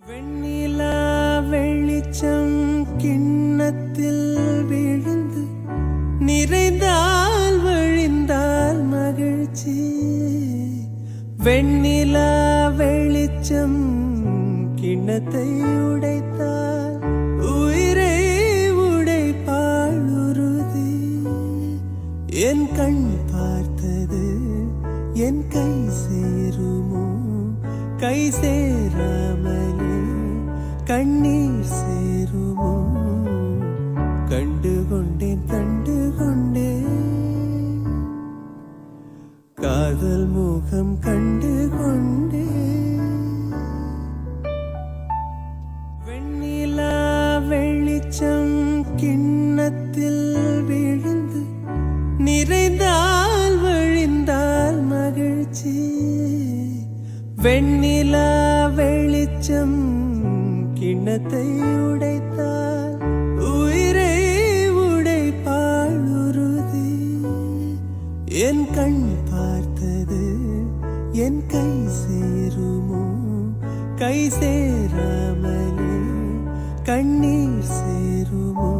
வெண்ணிலா வெளிச்சம் கிண்ணத்தில் விழுந்து நிறைந்தால் வழிந்தால் மகிழ்ச்சி. வெண்ணிலா வெளிச்சம் கிண்ணத்தை உடைத்தால் உயிரை உடைப்பாள் உறுதி. என் கண் பார்த்தது என் கை சேருமோ? கை சேராமலே கண்ணீர் சேருமோ? கண்டுகொண்டேன் காதல் முகம் கண்டுகொண்டேன். வெண்ணிலா வெளிச்சம் கிண்ணத்தில் விழுந்து நிறைந்தால் வழிந்தால் மகிழ்ச்சி. வெண்ணிலா வெளிச்சம் கிண்ணத்தை உடைத்தால் உயிரை உடைப்பாள் உறுதி. என் கண் பார்த்தது என் கை சேருமோ? கை சேராமலே கண்ணீர் சேருமோ?